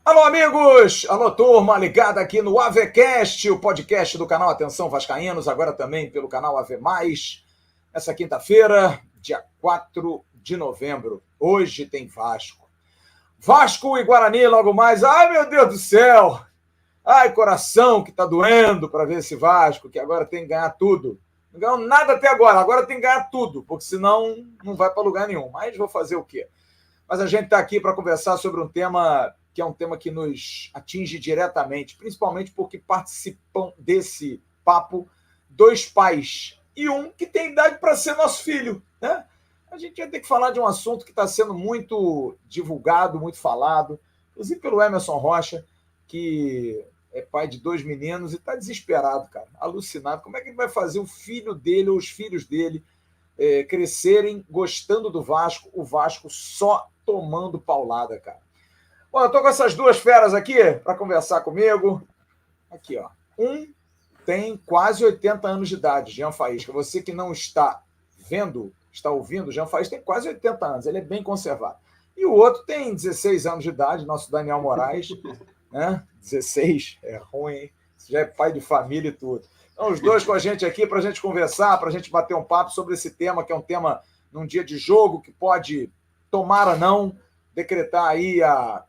Alô, amigos! Alô, turma, ligada aqui no AVCast, o podcast do canal Atenção Vascaínos, agora também pelo canal AV+. Essa quinta-feira, dia 4 de novembro, hoje tem Vasco. Vasco e Guarani logo mais. Ai, meu Deus do céu! Ai, coração que tá doendo para ver esse Vasco, que agora tem que ganhar tudo. Não ganhou nada até agora tem que ganhar tudo, porque senão não vai para lugar nenhum. Mas vou fazer o quê? Mas a gente está aqui para conversar sobre um tema que é um tema que nos atinge diretamente, principalmente porque participam desse papo dois pais e um que tem idade para ser nosso filho, né? A gente vai ter que falar de um assunto que está sendo muito divulgado, muito falado, inclusive pelo Emerson Rocha, que é pai de dois meninos e está desesperado, cara, alucinado. Como é que ele vai fazer o filho dele ou os filhos dele crescerem gostando do Vasco, o Vasco só tomando paulada, cara? Bom, eu tô com essas duas feras aqui para conversar comigo. Aqui, ó. Um tem quase 80 anos de idade, Jean Faísca. Você que não está vendo, está ouvindo, Jean Faísca tem quase 80 anos, ele é bem conservado. E o outro tem 16 anos de idade, nosso Daniel Moraes, né? 16, é ruim, hein? Você já é pai de família e tudo. Então, os dois com a gente aqui para a gente conversar, para a gente bater um papo sobre esse tema, que é um tema num dia de jogo, que pode, tomara não, decretar aí a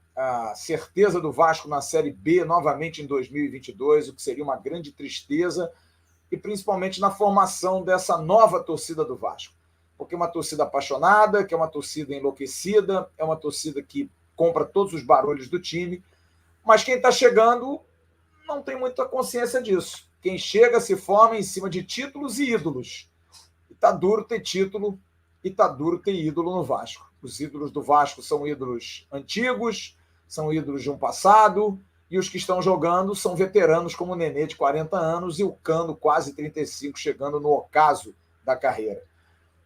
certeza do Vasco na Série B novamente em 2022, o que seria uma grande tristeza, e principalmente na formação dessa nova torcida do Vasco. Porque é uma torcida apaixonada, que é uma torcida enlouquecida, é uma torcida que compra todos os barulhos do time, mas quem está chegando não tem muita consciência disso. Quem chega se forma em cima de títulos e ídolos. E tá duro ter título e tá duro ter ídolo no Vasco. Os ídolos do Vasco são ídolos antigos, são ídolos de um passado, e os que estão jogando são veteranos como o Nenê, de 40 anos, e o Cano, quase 35, chegando no ocaso da carreira.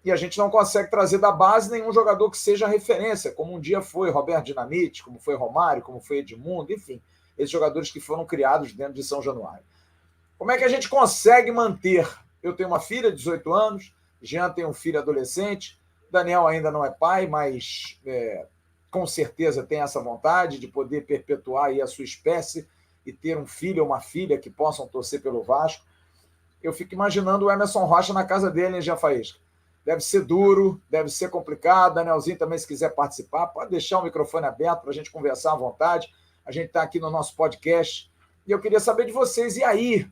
E a gente não consegue trazer da base nenhum jogador que seja referência, como um dia foi Roberto Dinamite, como foi Romário, como foi Edmundo, enfim, esses jogadores que foram criados dentro de São Januário. Como é que a gente consegue manter? Eu tenho uma filha de 18 anos, Jean tem um filho adolescente, Daniel ainda não é pai, mas com certeza tem essa vontade de poder perpetuar aí a sua espécie e ter um filho ou uma filha que possam torcer pelo Vasco. Eu fico imaginando o Emerson Rocha na casa dele, hein, Jean Faísca? Deve ser duro, deve ser complicado. Danielzinho também, se quiser participar, pode deixar o microfone aberto para a gente conversar à vontade. A gente está aqui no nosso podcast. E eu queria saber de vocês, e aí?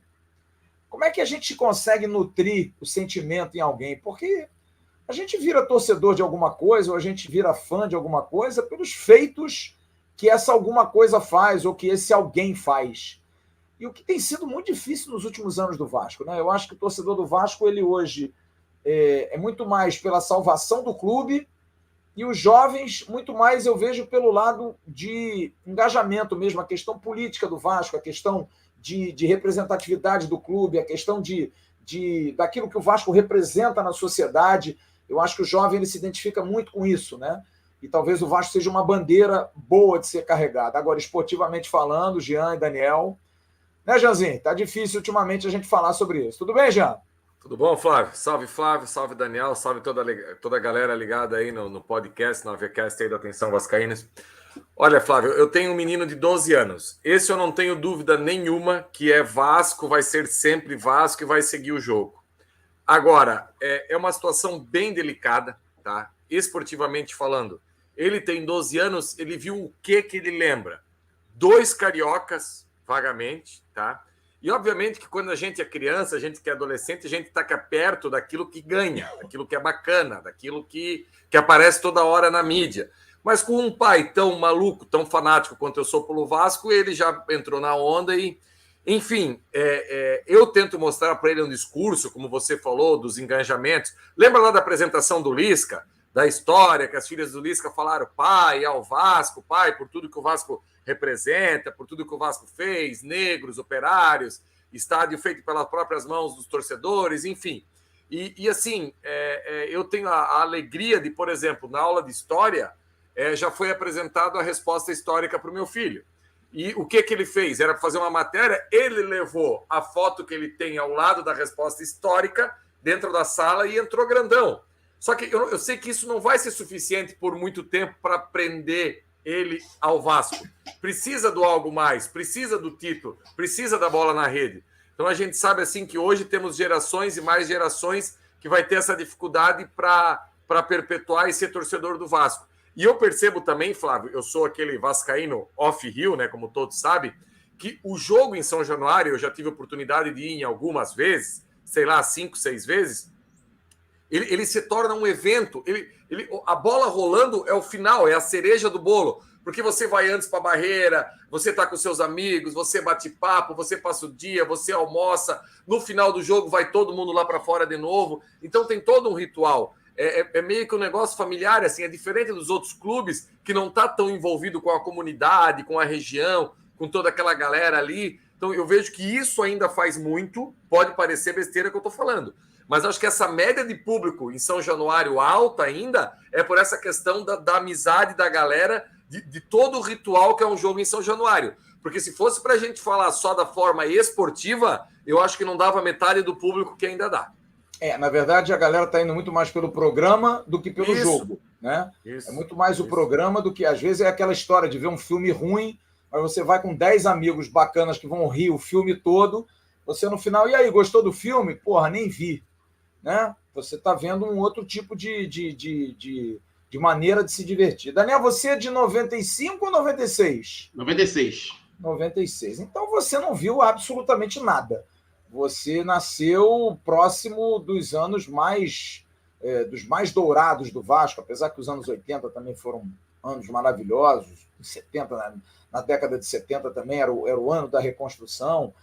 Como é que a gente consegue nutrir o sentimento em alguém? Porque a gente vira torcedor de alguma coisa, ou a gente vira fã de alguma coisa pelos feitos que essa alguma coisa faz, ou que esse alguém faz. E o que tem sido muito difícil nos últimos anos do Vasco, né? Eu acho que o torcedor do Vasco, ele hoje é muito mais pela salvação do clube, e os jovens, muito mais eu vejo pelo lado de engajamento mesmo, a questão política do Vasco, a questão de representatividade do clube, a questão daquilo que o Vasco representa na sociedade. Eu acho que o jovem ele se identifica muito com isso, né? E talvez o Vasco seja uma bandeira boa de ser carregada. Agora, esportivamente falando, Jean e Daniel, né, Jeanzinho? Tá difícil ultimamente a gente falar sobre isso. Tudo bem, Jean? Tudo bom, Flávio, salve Daniel, salve toda a galera ligada aí no podcast, no AVCast aí da Atenção Vascaínos. Olha, Flávio, eu tenho um menino de 12 anos. Esse eu não tenho dúvida nenhuma que é Vasco, vai ser sempre Vasco e vai seguir o jogo. Agora, é uma situação bem delicada, tá? Esportivamente falando. Ele tem 12 anos, ele viu o que ele lembra? 2 cariocas, vagamente, tá? E, obviamente, que quando a gente é criança, a gente que é adolescente, a gente está perto daquilo que ganha, daquilo que é bacana, daquilo que aparece toda hora na mídia. Mas com um pai tão maluco, tão fanático quanto eu sou pelo Vasco, ele já entrou na onda e... Enfim, eu tento mostrar para ele um discurso, como você falou, dos engajamentos. Lembra lá da apresentação do Lisca, da história que as filhas do Lisca falaram pai ao Vasco, pai por tudo que o Vasco representa, por tudo que o Vasco fez, negros, operários, estádio feito pelas próprias mãos dos torcedores, enfim. E assim, eu tenho a alegria de, por exemplo, na aula de história, já foi apresentada a resposta histórica para o meu filho. E o que ele fez? Era fazer uma matéria, ele levou a foto que ele tem ao lado da resposta histórica dentro da sala e entrou grandão. Só que eu sei que isso não vai ser suficiente por muito tempo para prender ele ao Vasco. Precisa do algo mais, precisa do título, precisa da bola na rede. Então a gente sabe assim que hoje temos gerações e mais gerações que vai ter essa dificuldade para perpetuar e ser torcedor do Vasco. E eu percebo também, Flávio, eu sou aquele vascaíno off-Rio, né, como todos sabem, que o jogo em São Januário, eu já tive a oportunidade de ir em algumas vezes, sei lá, 5, 6 vezes, ele se torna um evento, a bola rolando é o final, é a cereja do bolo, porque você vai antes para a barreira, você está com seus amigos, você bate papo, você passa o dia, você almoça, no final do jogo vai todo mundo lá para fora de novo, então tem todo um ritual. É meio que um negócio familiar, assim, é diferente dos outros clubes que não está tão envolvido com a comunidade, com a região, com toda aquela galera ali. Então eu vejo que isso ainda faz muito, pode parecer besteira que eu estou falando, mas acho que essa média de público em São Januário alta ainda é por essa questão da amizade da galera, de todo o ritual que é um jogo em São Januário. Porque se fosse para a gente falar só da forma esportiva, eu acho que não dava metade do público que ainda dá. Na verdade, a galera está indo muito mais pelo programa do que pelo jogo, né? É muito mais o programa do que, às vezes, é aquela história de ver um filme ruim, mas você vai com 10 amigos bacanas que vão rir o filme todo, você no final, e aí, gostou do filme? Porra, nem vi, né? Você está vendo um outro tipo de maneira de se divertir. Daniel, você é de 95 ou 96? 96. 96. Então você não viu absolutamente nada. Você nasceu próximo dos anos dos mais dourados do Vasco, apesar que os anos 80 também foram anos maravilhosos, 70, na década de 70 também era o ano da reconstrução.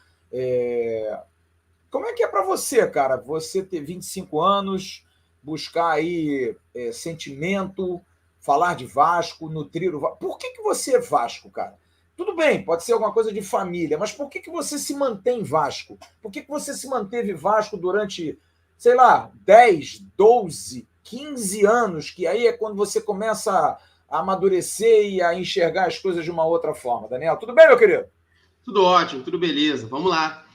Como é que é para você, cara? Você ter 25 anos, buscar aí sentimento, falar de Vasco, nutrir o Vasco. Por que você é Vasco, cara? Tudo bem, pode ser alguma coisa de família, mas por que você se mantém Vasco? Por que você se manteve Vasco durante, sei lá, 10, 12, 15 anos, que aí é quando você começa a amadurecer e a enxergar as coisas de uma outra forma? Daniel, tudo bem, meu querido? Tudo ótimo, tudo beleza. Vamos lá.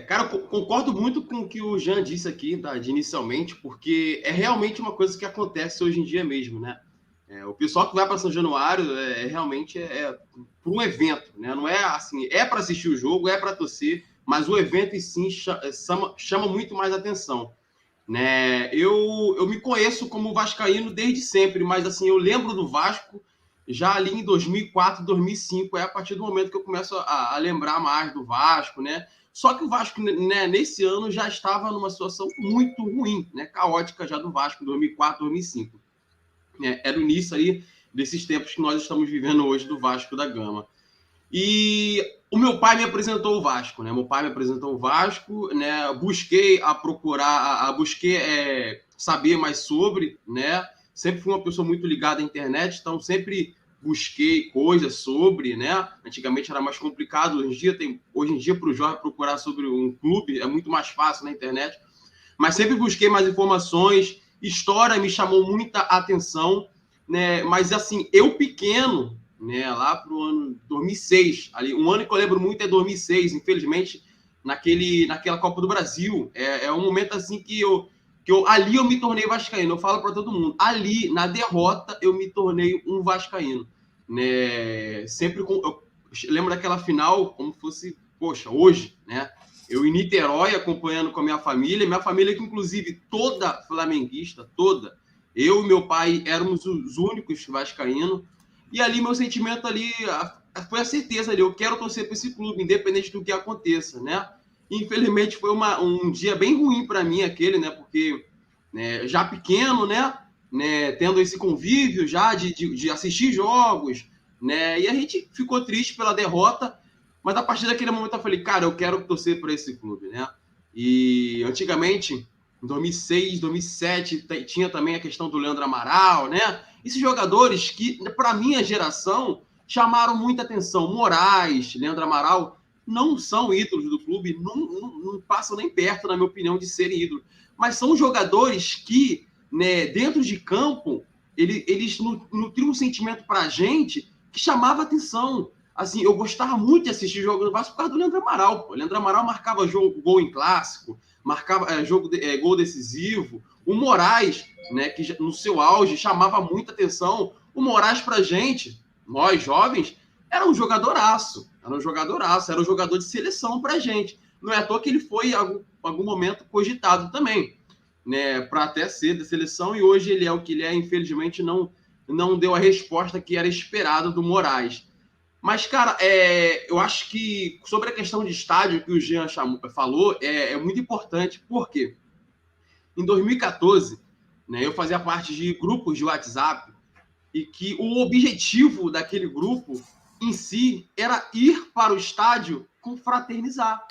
Cara, eu concordo muito com o que o Jean disse aqui, tá, inicialmente, porque é realmente uma coisa que acontece hoje em dia mesmo, né? O pessoal que vai para São Januário realmente por um evento, né? Não é assim, é para assistir o jogo, é para torcer, mas o evento em si chama muito mais atenção, né? Eu me conheço como vascaíno desde sempre, mas assim, eu lembro do Vasco já ali em 2004, 2005, a partir do momento que eu começo a lembrar mais do Vasco, né? Só que o Vasco, né, nesse ano já estava numa situação muito ruim, né? Caótica já do Vasco, 2004, 2005. Era o início aí desses tempos que nós estamos vivendo hoje do Vasco da Gama. E o meu pai me apresentou o Vasco, né? Meu pai me apresentou o Vasco, né? Busquei saber mais sobre, né? Sempre fui uma pessoa muito ligada à internet, então sempre busquei coisas sobre, né? Antigamente era mais complicado, hoje em dia para o jovem procurar sobre um clube é muito mais fácil na internet, mas sempre busquei mais informações. História me chamou muita atenção, né? Mas assim, eu pequeno, né? Lá para o ano 2006, ali, um ano que eu lembro muito é 2006, infelizmente, naquela Copa do Brasil. É um momento assim que ali eu me tornei vascaíno. Eu falo para todo mundo, ali na derrota eu me tornei um vascaíno, né? Sempre eu lembro daquela final como fosse, poxa, hoje, né? Eu em Niterói, acompanhando com a minha família que inclusive toda flamenguista, toda. Eu e meu pai éramos os únicos vascaínos. E ali meu sentimento ali foi a certeza ali, eu quero torcer para esse clube, independente do que aconteça, né? Infelizmente foi um dia bem ruim para mim aquele, né? Porque né, já pequeno, né? Tendo esse convívio já de assistir jogos, né? E a gente ficou triste pela derrota. Mas a partir daquele momento eu falei, cara, eu quero torcer para esse clube, né? E antigamente, em 2006, 2007, tinha também a questão do Leandro Amaral, né? Esses jogadores que, para minha geração, chamaram muita atenção. Moraes, Leandro Amaral, não são ídolos do clube, não passam nem perto, na minha opinião, de serem ídolos. Mas são jogadores que, né, dentro de campo, eles nutriam um sentimento para a gente que chamava atenção. Assim, eu gostava muito de assistir jogos do Vasco por causa do Leandro Amaral. Pô. O Leandro Amaral marcava gol em clássico, marcava gol decisivo. O Moraes, né, que no seu auge chamava muita atenção. O Moraes, pra gente, nós jovens, era um jogadoraço, era um jogador de seleção pra gente. Não é à toa que ele foi, em algum momento, cogitado também, né, para até ser da seleção, e hoje ele é o que ele é. Infelizmente, não deu a resposta que era esperada do Moraes. Mas, cara, eu acho que sobre a questão de estádio que o Jean falou, é muito importante, porque em 2014, né, eu fazia parte de grupos de WhatsApp, e que o objetivo daquele grupo em si era ir para o estádio confraternizar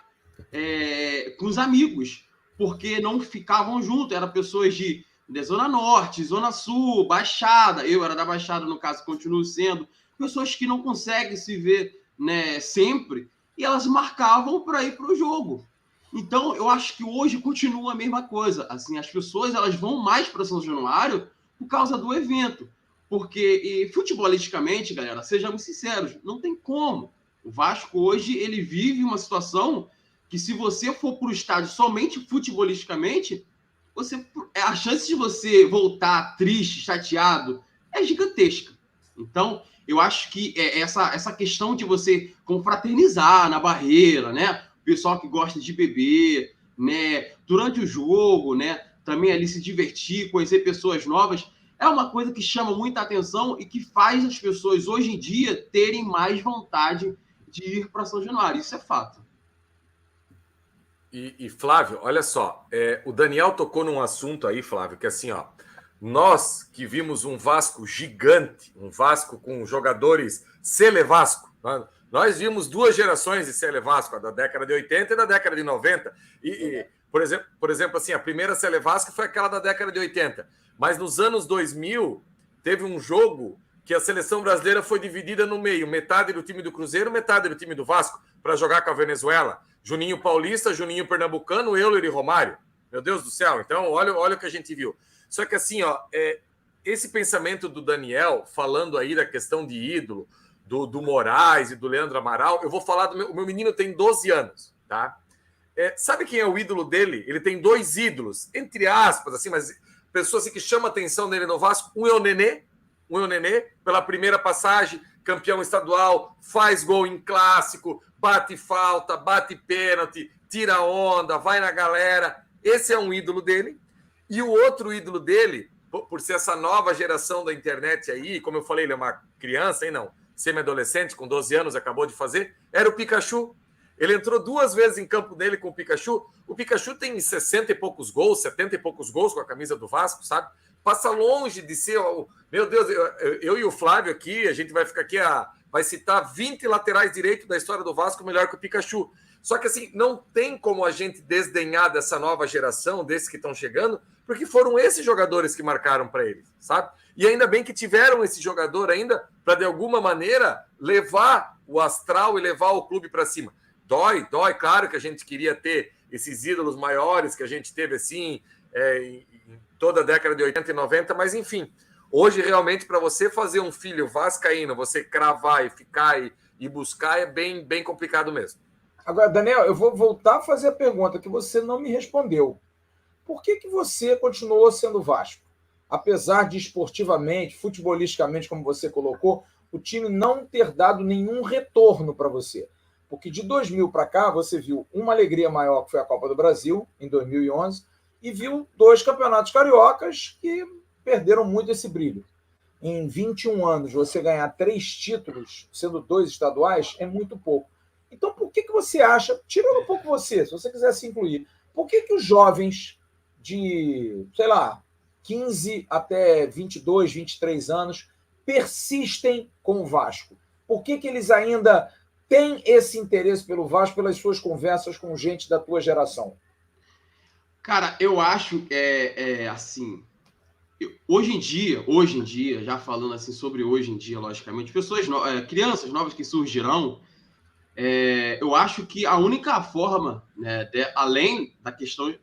com os amigos, porque não ficavam juntos, eram pessoas de Zona Norte, Zona Sul, Baixada, eu era da Baixada, no caso, continuo sendo, pessoas que não conseguem se ver, né, sempre, e elas marcavam para ir para o jogo. Então, eu acho que hoje continua a mesma coisa, assim, as pessoas elas vão mais para São Januário por causa do evento, porque futebolisticamente, galera, sejamos sinceros, não tem como. O Vasco hoje ele vive uma situação que, se você for para o estádio somente futebolisticamente, a chance de você voltar triste, chateado, é gigantesca. Então, eu acho que essa questão de você confraternizar na barreira, né? O pessoal que gosta de beber, né? Durante o jogo, né? Também ali se divertir, conhecer pessoas novas, é uma coisa que chama muita atenção e que faz as pessoas hoje em dia terem mais vontade de ir para São Januário. Isso é fato. E Flávio, olha só, o Daniel tocou num assunto aí, Flávio, que assim, ó, nós que vimos um Vasco gigante, um Vasco com jogadores Sele Vasco, nós vimos duas gerações de Sele Vasco, a da década de 80 e da década de 90. Por exemplo, assim, a primeira Sele Vasco foi aquela da década de 80. Mas nos anos 2000, teve um jogo que a seleção brasileira foi dividida no meio. Metade do time do Cruzeiro, metade do time do Vasco, para jogar com a Venezuela. Juninho Paulista, Juninho Pernambucano, Euler e Romário. Meu Deus do céu. Então, olha o que a gente viu. Só que assim, ó, esse pensamento do Daniel, falando aí da questão de ídolo, do Moraes e do Leandro Amaral, eu vou falar do meu menino tem 12 anos, tá? Sabe quem é o ídolo dele? Ele tem dois ídolos, entre aspas, assim, mas pessoas assim, que chamam a atenção dele no Vasco. Um é o Nenê, pela primeira passagem, campeão estadual, faz gol em clássico, bate falta, bate pênalti, tira onda, vai na galera. Esse é um ídolo dele. E o outro ídolo dele, por ser essa nova geração da internet aí, como eu falei, ele é uma criança, hein, não, semi-adolescente, com 12 anos, acabou de fazer, era o Pikachu. Ele entrou 2 vezes em campo dele com o Pikachu. O Pikachu tem 60 e poucos gols, 70 e poucos gols com a camisa do Vasco, sabe? Passa longe de ser... Meu Deus, eu e o Flávio aqui, a gente vai ficar aqui, vai citar 20 laterais direitos da história do Vasco melhor que o Pikachu. Só que assim, não tem como a gente desdenhar dessa nova geração, desses que estão chegando, porque foram esses jogadores que marcaram para eles, sabe? E ainda bem que tiveram esse jogador ainda para, de alguma maneira, levar o astral e levar o clube para cima. Dói, claro que a gente queria ter esses ídolos maiores que a gente teve assim em toda a década de 80 e 90, mas enfim, hoje realmente para você fazer um filho vascaíno, você cravar e ficar e buscar é bem, bem complicado mesmo. Agora, Daniel, eu vou voltar a fazer a pergunta que você não me respondeu. Por que você continuou sendo Vasco? Apesar de esportivamente, futebolisticamente, como você colocou, o time não ter dado nenhum retorno para você. Porque de 2000 para cá, você viu uma alegria maior, que foi a Copa do Brasil, em 2011, e viu 2 campeonatos cariocas que perderam muito esse brilho. Em 21 anos, você ganhar 3 títulos, sendo 2 estaduais, é muito pouco. Então, por que você acha, tirando um pouco você, se você quiser se incluir, por que os jovens de, sei lá, 15 até 22, 23 anos persistem com o Vasco? Por que eles ainda têm esse interesse pelo Vasco pelas suas conversas com gente da tua geração? Cara, eu acho assim, hoje em dia, já falando assim sobre hoje em dia, logicamente, crianças novas que surgirão, eu acho que a única forma, né, além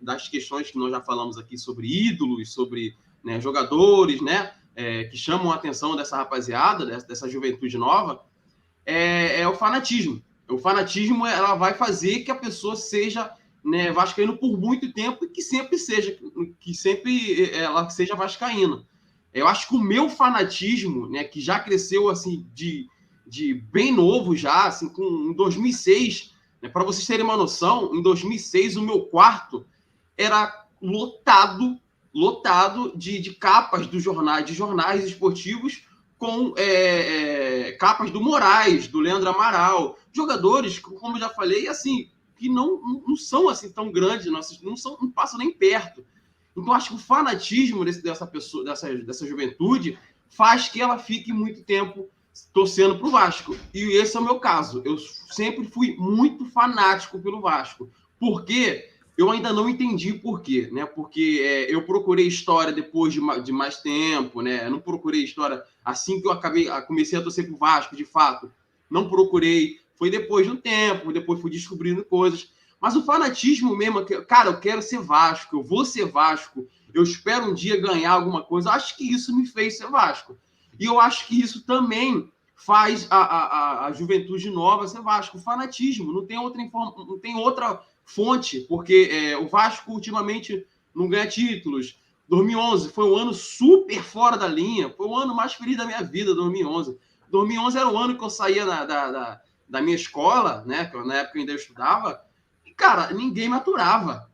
das questões que nós já falamos aqui sobre ídolos, sobre, né, jogadores, né, que chamam a atenção dessa rapaziada, dessa juventude nova, é o fanatismo. O fanatismo, ela vai fazer que a pessoa seja, né, vascaíno por muito tempo e que sempre ela seja vascaína. Eu acho que o meu fanatismo, né, que já cresceu assim de bem novo já, assim, em 2006, né, para vocês terem uma noção, em 2006 o meu quarto era lotado de capas de jornais esportivos com capas do Moraes, do Leandro Amaral, jogadores, como eu já falei, assim, que não são assim tão grandes, não passam nem perto. Então, acho que o fanatismo dessa pessoa, dessa juventude, faz que ela fique muito tempo torcendo para o Vasco. E esse é o meu caso. Eu sempre fui muito fanático pelo Vasco. Por quê? Eu ainda não entendi por quê, né? Porque eu procurei história depois de mais tempo, né? Eu não procurei história assim que eu comecei a torcer pro Vasco, de fato. Não procurei. Foi depois de um tempo, depois fui descobrindo coisas. Mas o fanatismo mesmo, cara, eu quero ser Vasco, eu vou ser Vasco, eu espero um dia ganhar alguma coisa. Acho que isso me fez ser Vasco. E eu acho que isso também faz a juventude nova ser Vasco. O fanatismo, não tem outra fonte, porque o Vasco ultimamente não ganha títulos. 2011 foi um ano super fora da linha, foi o ano mais feliz da minha vida, 2011. 2011 era o ano que eu saía da minha escola, né, que na época eu ainda estudava, e, cara, ninguém me aturava.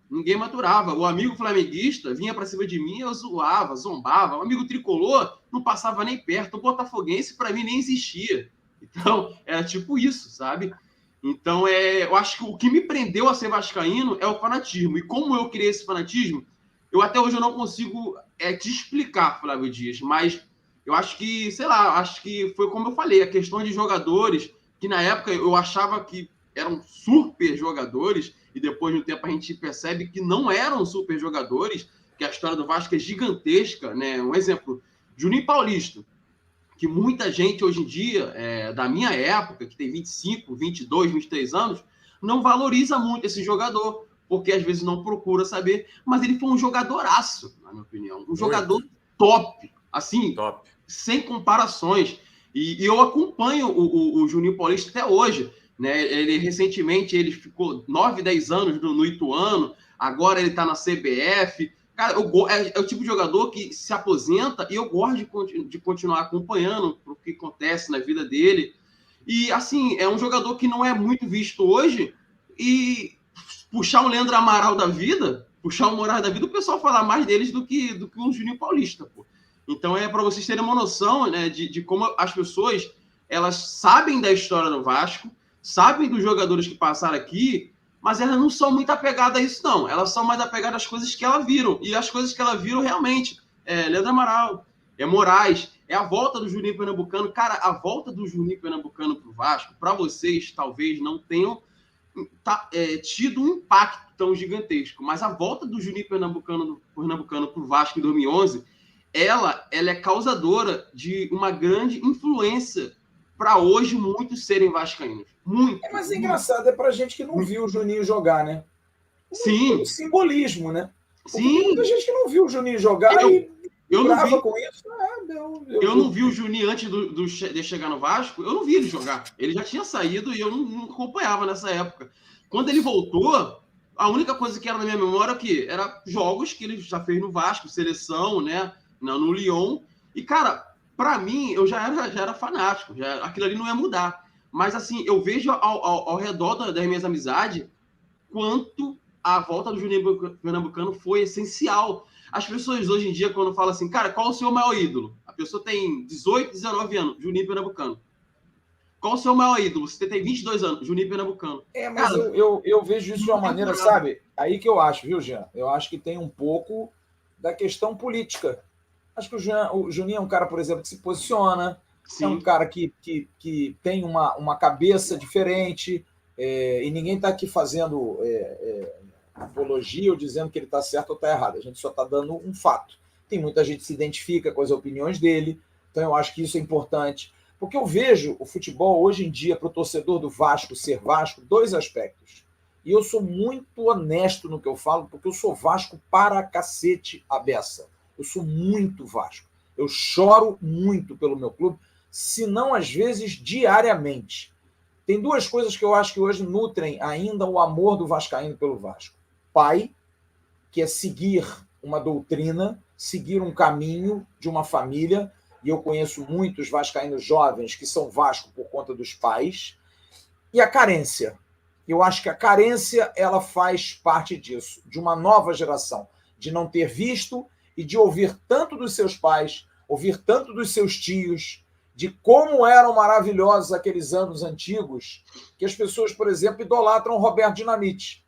O amigo flamenguista vinha para cima de mim, eu zoava, zombava. O amigo tricolor não passava nem perto. O botafoguense, para mim, nem existia. Então, era tipo isso, sabe? Então, eu acho que o que me prendeu a ser vascaíno é o fanatismo. E como eu criei esse fanatismo, até hoje eu não consigo te explicar, Flávio Dias, mas eu acho que, sei lá, acho que foi como eu falei, a questão de jogadores, que na época eu achava que eram super jogadores, e depois de um tempo a gente percebe que não eram super jogadores, que a história do Vasco é gigantesca, né? Um exemplo, Juninho Paulista, que muita gente hoje em dia, da minha época, que tem 25, 22, 23 anos, não valoriza muito esse jogador, porque às vezes não procura saber, mas ele foi um jogadoraço, na minha opinião. Um jogador top, assim, top, sem comparações. E eu acompanho o Juninho Paulista até hoje, né? Recentemente ele ficou 9, 10 anos no Ituano, agora ele está na CBF. Cara, é o tipo de jogador que se aposenta e eu gosto de continuar acompanhando o que acontece na vida dele. E, assim, é um jogador que não é muito visto hoje e puxar um Leandro Amaral da vida, puxar um Moraes da vida, o pessoal fala mais deles do que um Juninho Paulista, pô. Então, para vocês terem uma noção, né, de como as pessoas, elas sabem da história do Vasco, sabem dos jogadores que passaram aqui, mas elas não são muito apegadas a isso, não. Elas são mais apegadas às coisas que elas viram. E as coisas que elas viram, realmente, Leandro Amaral, Moraes, a volta do Juninho Pernambucano. Cara, a volta do Juninho Pernambucano pro Vasco, para vocês, talvez não tenham tido um impacto tão gigantesco. Mas a volta do Juninho Pernambucano pro Vasco em 2011, ela é causadora de uma grande influência para hoje muitos serem vascaínos. Muito. Mas engraçado, pra gente que não viu o Juninho jogar, né? Sim. O simbolismo, né? Sim. Tem muita gente que não viu o Juninho jogar eu não vi com isso. Eu não vi o Juninho antes de chegar no Vasco, eu não vi ele jogar. Ele já tinha saído e eu não acompanhava nessa época. Quando ele voltou, a única coisa que era na minha memória era jogos que ele já fez no Vasco, seleção, né? No Lyon. E, cara, para mim, eu já era fanático. Aquilo ali não ia mudar. Mas, assim, eu vejo ao redor das minhas amizades quanto a volta do Juninho Pernambucano foi essencial. As pessoas hoje em dia, quando falam assim, cara, qual o seu maior ídolo? A pessoa tem 18, 19 anos, Juninho Pernambucano. Qual o seu maior ídolo? Você tem 22 anos, Juninho Pernambucano. Mas cara, eu vejo isso de uma maneira, sabe? Aí que eu acho, viu, Jean? Eu acho que tem um pouco da questão política. Acho que o Juninho é um cara, por exemplo, que se posiciona, Sim. É um cara que tem uma cabeça diferente, e ninguém está aqui fazendo apologia ou dizendo que ele está certo ou está errado. A gente só está dando um fato. Tem muita gente que se identifica com as opiniões dele, então eu acho que isso é importante. Porque eu vejo o futebol hoje em dia, para o torcedor do Vasco ser Vasco, 2 aspectos. E eu sou muito honesto no que eu falo, porque eu sou Vasco para cacete a beça. Eu sou muito Vasco. Eu choro muito pelo meu clube, se não às vezes diariamente. Tem 2 coisas que eu acho que hoje nutrem ainda o amor do vascaíno pelo Vasco. Pai, que é seguir uma doutrina, seguir um caminho de uma família, e eu conheço muitos vascaínos jovens que são Vasco por conta dos pais, e a carência. Eu acho que a carência ela faz parte disso, de uma nova geração, de não ter visto e de ouvir tanto dos seus pais, ouvir tanto dos seus tios, de como eram maravilhosos aqueles anos antigos, que as pessoas, por exemplo, idolatram o Roberto Dinamite,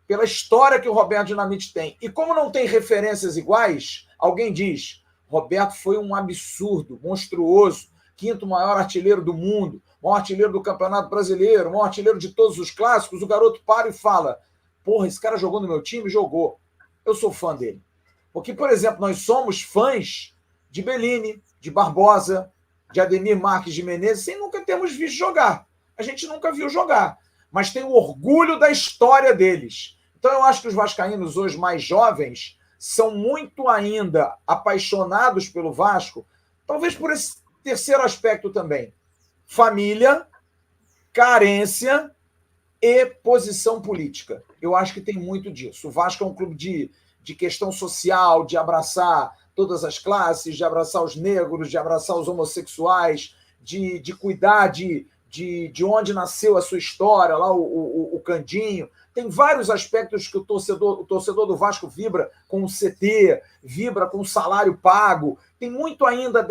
pela história que o Roberto Dinamite tem. E como não tem referências iguais, alguém diz, Roberto foi um absurdo, monstruoso, quinto maior artilheiro do mundo, maior artilheiro do Campeonato Brasileiro, maior artilheiro de todos os clássicos, o garoto para e fala, porra, esse cara jogou no meu time? Jogou. Eu sou fã dele. Porque, por exemplo, nós somos fãs de Bellini, de Barbosa, de Ademir Marques de Menezes, sem nunca termos visto jogar. A gente nunca viu jogar, mas tem o orgulho da história deles. Então, eu acho que os vascaínos hoje mais jovens são muito ainda apaixonados pelo Vasco, talvez por esse terceiro aspecto também. Família, carência e posição política. Eu acho que tem muito disso. O Vasco é um clube de questão social, de abraçar todas as classes, de abraçar os negros, de abraçar os homossexuais, de cuidar de onde nasceu a sua história, lá o Candinho. Tem vários aspectos que o torcedor do Vasco vibra com o CT, vibra com o salário pago. Tem muito ainda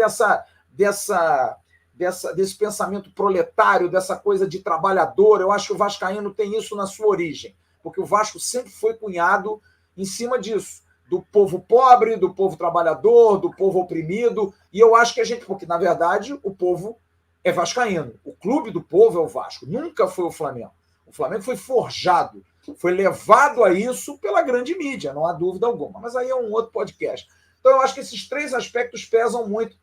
desse pensamento proletário, dessa coisa de trabalhador. Eu acho que o vascaíno tem isso na sua origem, porque o Vasco sempre foi cunhado em cima disso, do povo pobre, do povo trabalhador, do povo oprimido, e eu acho que a gente, porque na verdade o povo é vascaíno, o clube do povo é o Vasco, nunca foi o Flamengo. O Flamengo foi forjado, foi levado a isso pela grande mídia, não há dúvida alguma, mas aí é um outro podcast. Então eu acho que esses três aspectos pesam muito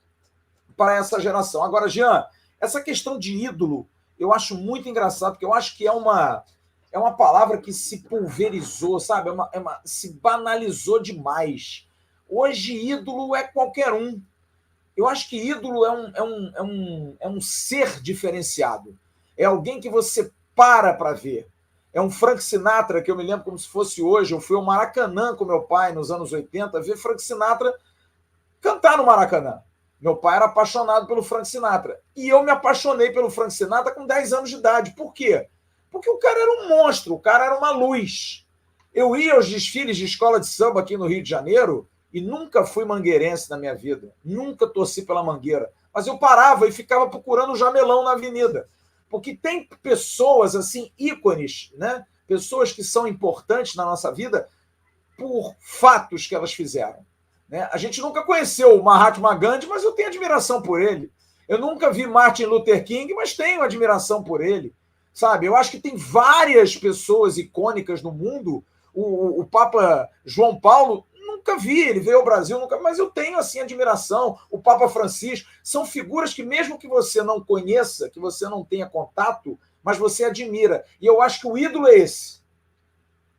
para essa geração. Agora, Jean, essa questão de ídolo, eu acho muito engraçado, porque eu acho que é uma palavra que se pulverizou, sabe? Se banalizou demais. Hoje, ídolo é qualquer um. Eu acho que ídolo é um ser diferenciado. É alguém que você para ver. É um Frank Sinatra, que eu me lembro como se fosse hoje. Eu fui ao Maracanã com meu pai nos anos 80, ver Frank Sinatra cantar no Maracanã. Meu pai era apaixonado pelo Frank Sinatra. E eu me apaixonei pelo Frank Sinatra com 10 anos de idade. Por quê? Porque o cara era um monstro, o cara era uma luz. Eu ia aos desfiles de escola de samba aqui no Rio de Janeiro e nunca fui mangueirense na minha vida. Nunca torci pela Mangueira. Mas eu parava e ficava procurando o jamelão na avenida. Porque tem pessoas, assim, ícones, né? Pessoas que são importantes na nossa vida por fatos que elas fizeram. Né? A gente nunca conheceu o Mahatma Gandhi, mas eu tenho admiração por ele. Eu nunca vi Martin Luther King, mas tenho admiração por ele. Sabe? Eu acho que tem várias pessoas icônicas no mundo. O Papa João Paulo, nunca vi, ele veio ao Brasil, nunca, mas eu tenho assim admiração. O Papa Francisco, são figuras que mesmo que você não conheça, que você não tenha contato, mas você admira. E eu acho que o ídolo é esse.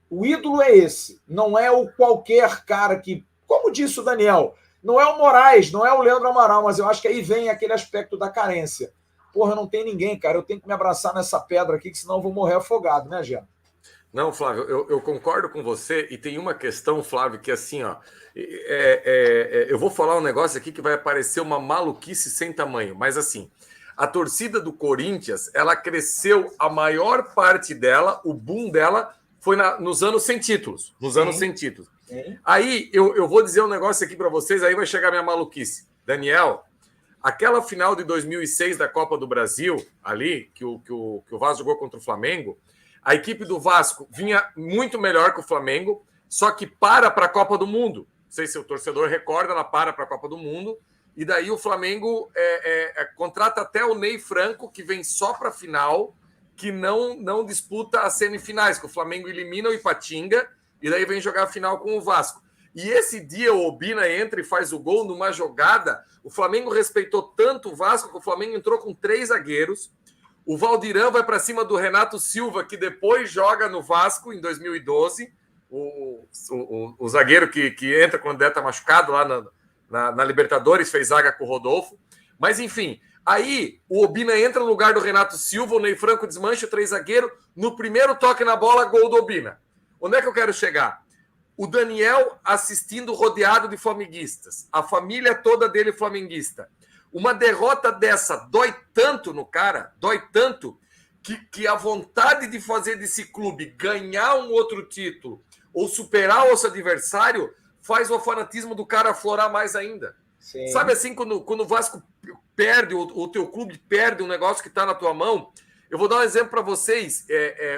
O ídolo é esse. Não é o qualquer cara que, como disse o Daniel, não é o Moraes, não é o Leandro Amaral, mas eu acho que aí vem aquele aspecto da carência. Porra, eu não tenho ninguém, cara. Eu tenho que me abraçar nessa pedra aqui, que senão eu vou morrer afogado, né, Jean? Não, Flávio, eu concordo com você. E tem uma questão, Flávio, que assim, ó, eu vou falar um negócio aqui que vai parecer uma maluquice sem tamanho, mas assim, a torcida do Corinthians, ela cresceu, a maior parte dela, o boom dela, foi nos anos sem títulos. Nos anos sem títulos. Sim. Aí, eu vou dizer um negócio aqui para vocês, aí vai chegar minha maluquice. Daniel, aquela final de 2006 da Copa do Brasil, ali, que o Vasco jogou contra o Flamengo, a equipe do Vasco vinha muito melhor que o Flamengo, só que para a Copa do Mundo. Não sei se o torcedor recorda, ela para a Copa do Mundo, e daí o Flamengo contrata até o Ney Franco, que vem só para a final, que não disputa as semifinais, que o Flamengo elimina o Ipatinga, e daí vem jogar a final com o Vasco. E esse dia o Obina entra e faz o gol numa jogada. O Flamengo respeitou tanto o Vasco que o Flamengo entrou com 3 zagueiros. O Valdirão vai para cima do Renato Silva, que depois joga no Vasco em 2012. O zagueiro que entra quando o Dedé está machucado lá na Libertadores, fez zaga com o Rodolfo. Mas enfim, aí o Obina entra no lugar do Renato Silva, o Ney Franco desmancha o 3 zagueiro. No primeiro toque na bola, gol do Obina. Onde é que eu quero chegar? O Daniel assistindo rodeado de flamenguistas. A família toda dele flamenguista. Uma derrota dessa dói tanto no cara, dói tanto, que a vontade de fazer desse clube ganhar um outro título ou superar o seu adversário faz o fanatismo do cara aflorar mais ainda. Sim. Sabe assim, quando o Vasco perde, o teu clube perde um negócio que está na tua mão. Eu vou dar um exemplo para vocês.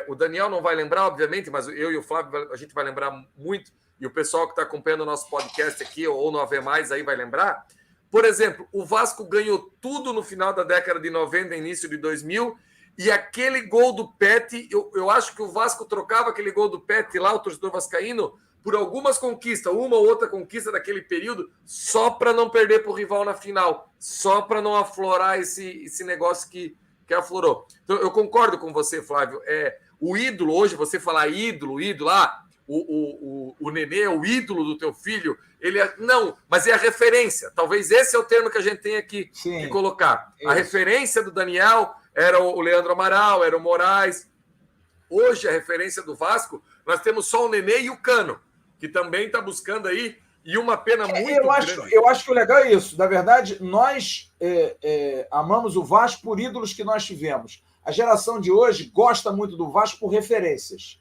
O Daniel não vai lembrar, obviamente, mas eu e o Flávio, a gente vai lembrar muito, e o pessoal que está acompanhando o nosso podcast aqui, ou no AV+, aí vai lembrar. Por exemplo, o Vasco ganhou tudo no final da década de 90, início de 2000, e aquele gol do Pet, eu acho que o Vasco trocava aquele gol do Pet lá, o torcedor vascaíno, por algumas conquistas, uma ou outra conquista daquele período, só para não perder para o rival na final, só para não aflorar esse negócio que aflorou. Então, eu concordo com você, Flávio. O ídolo, hoje, você falar ídolo, o Nenê é o ídolo do teu filho, não, mas é a referência. Talvez esse é o termo que a gente tem aqui que colocar. Isso. A referência do Daniel era o Leandro Amaral, era o Moraes. Hoje, a referência do Vasco, nós temos só o Nenê e o Cano, que também está buscando aí, e uma pena muito grande. Eu acho que o legal é isso. Na verdade, nós amamos o Vasco por ídolos que nós tivemos. A geração de hoje gosta muito do Vasco por referências.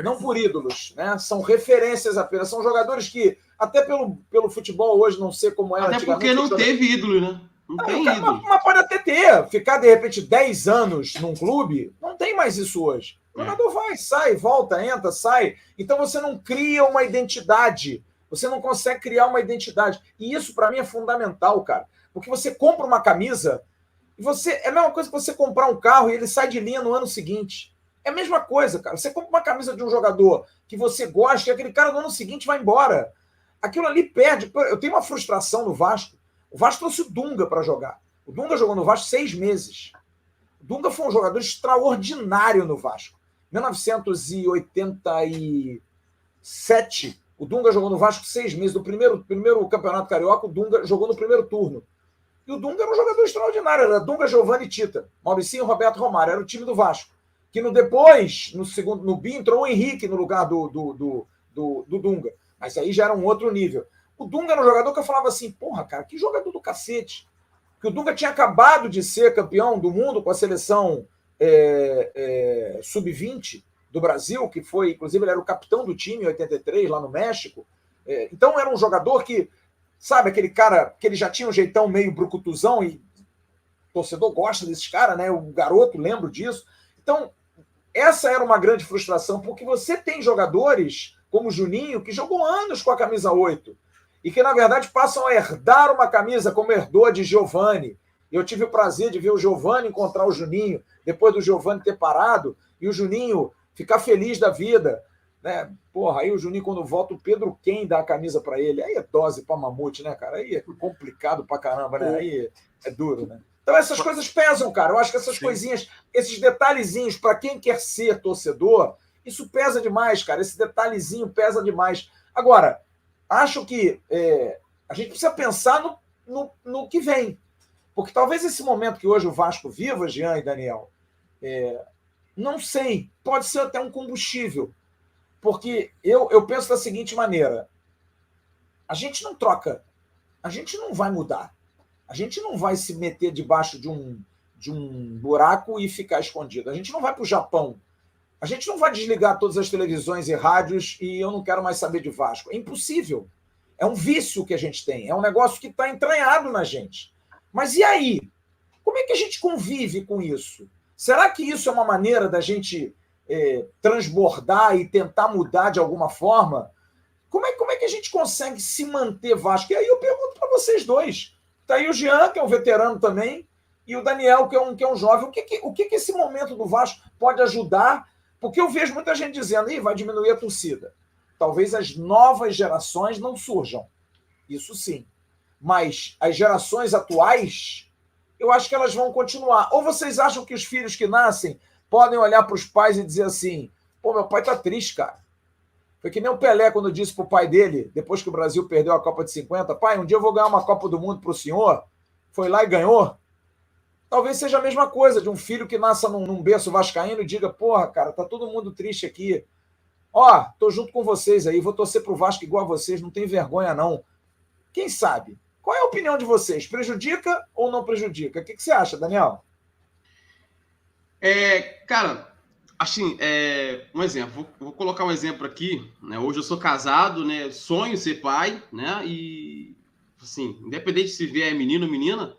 Não por ídolos, né? São referências apenas. São jogadores que, até pelo futebol hoje, não sei como era até antigamente. Até porque não teve ídolo, né? Não tem ídolo. Mas pode até ter. Ficar, de repente, 10 anos num clube, não tem mais isso hoje. O jogador vai, sai, volta, entra, sai. Então você não cria uma identidade. Você não consegue criar uma identidade. E isso, para mim, é fundamental, cara. Porque você compra uma camisa e é a mesma coisa que você comprar um carro e ele sai de linha no ano seguinte. É a mesma coisa, cara. Você compra uma camisa de um jogador que você gosta e aquele cara no ano seguinte vai embora. Aquilo ali perde. Eu tenho uma frustração no Vasco. O Vasco trouxe o Dunga para jogar. O Dunga jogou no Vasco 6 meses. O Dunga foi um jogador extraordinário no Vasco. 1987, o Dunga jogou no Vasco 6 meses. No primeiro campeonato carioca, o Dunga jogou no primeiro turno. E o Dunga era um jogador extraordinário. Era Dunga, Giovanni e Tita. Mauricinho e Roberto Romário. Era o time do Vasco. Que depois, no B, entrou o Henrique no lugar do Dunga. Mas aí já era um outro nível. O Dunga era um jogador que eu falava assim, porra, cara, que jogador do cacete. Que o Dunga tinha acabado de ser campeão do mundo com a seleção sub-20 do Brasil, que foi, inclusive, ele era o capitão do time em 83, lá no México. Então era um jogador que, sabe, aquele cara que ele já tinha um jeitão meio brucutuzão, e o torcedor gosta desses caras, né? O garoto, lembro disso. Então, essa era uma grande frustração, porque você tem jogadores como o Juninho, que jogou anos com a camisa 8, e que, na verdade, passam a herdar uma camisa, como herdou a de Giovani. Eu tive o prazer de ver o Giovani encontrar o Juninho, depois do Giovani ter parado, e o Juninho ficar feliz da vida. Né? Porra, aí o Juninho, quando volta, o Pedro Quem dá a camisa para ele. Aí é dose para mamute, né, cara? Aí é complicado pra caramba, né? Aí é duro, né? Então essas coisas pesam, cara. Eu acho que essas coisinhas, esses detalhezinhos, para quem quer ser torcedor, isso pesa demais, cara. Esse detalhezinho pesa demais. Agora, acho que a gente precisa pensar no que vem. Porque talvez esse momento que hoje o Vasco viva, Jean e Daniel, não sei, pode ser até um combustível. Porque eu penso da seguinte maneira: a gente não troca, a gente não vai mudar, a gente não vai se meter debaixo de um buraco e ficar escondido, a gente não vai para o Japão, a gente não vai desligar todas as televisões e rádios e eu não quero mais saber de Vasco. É impossível. É um vício que a gente tem, é um negócio que está entranhado na gente. Mas e aí? Como é que a gente convive com isso? Será que isso é uma maneira da gente transbordar e tentar mudar de alguma forma? Como é que a gente consegue se manter Vasco? E aí eu pergunto para vocês dois. Está aí o Jean, que é um veterano também, e o Daniel, que é um jovem. O que esse momento do Vasco pode ajudar? Porque eu vejo muita gente dizendo, vai diminuir a torcida. Talvez as novas gerações não surjam. Isso sim. Mas as gerações atuais, eu acho que elas vão continuar. Ou vocês acham que os filhos que nascem podem olhar para os pais e dizer assim, pô, meu pai tá triste, cara. Foi que nem o Pelé quando disse pro pai dele, depois que o Brasil perdeu a Copa de 50, pai, um dia eu vou ganhar uma Copa do Mundo pro senhor. Foi lá e ganhou. Talvez seja a mesma coisa de um filho que nasça num berço vascaíno e diga, porra, cara, tá todo mundo triste aqui. Ó, tô junto com vocês aí, vou torcer pro Vasco igual a vocês, não tem vergonha não. Quem sabe? Qual é a opinião de vocês? Prejudica ou não prejudica? O que você acha, Daniel? Cara, assim, um exemplo. Vou colocar um exemplo aqui. Né? Hoje eu sou casado, né? Sonho ser pai, né? E, assim, independente se vier menino ou menina,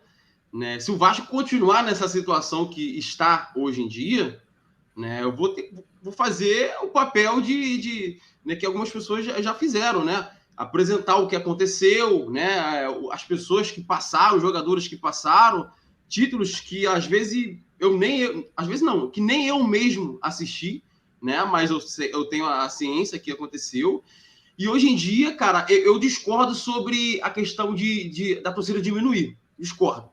né? Se o Vasco continuar nessa situação que está hoje em dia, né? Eu vou fazer o papel né, que algumas pessoas já fizeram, né? Apresentar o que aconteceu, né? As pessoas que passaram, os jogadores que passaram, títulos que às vezes às vezes não, que nem eu mesmo assisti, né? Mas eu tenho a ciência que aconteceu. E hoje em dia, cara, eu discordo sobre a questão da torcida diminuir. Discordo.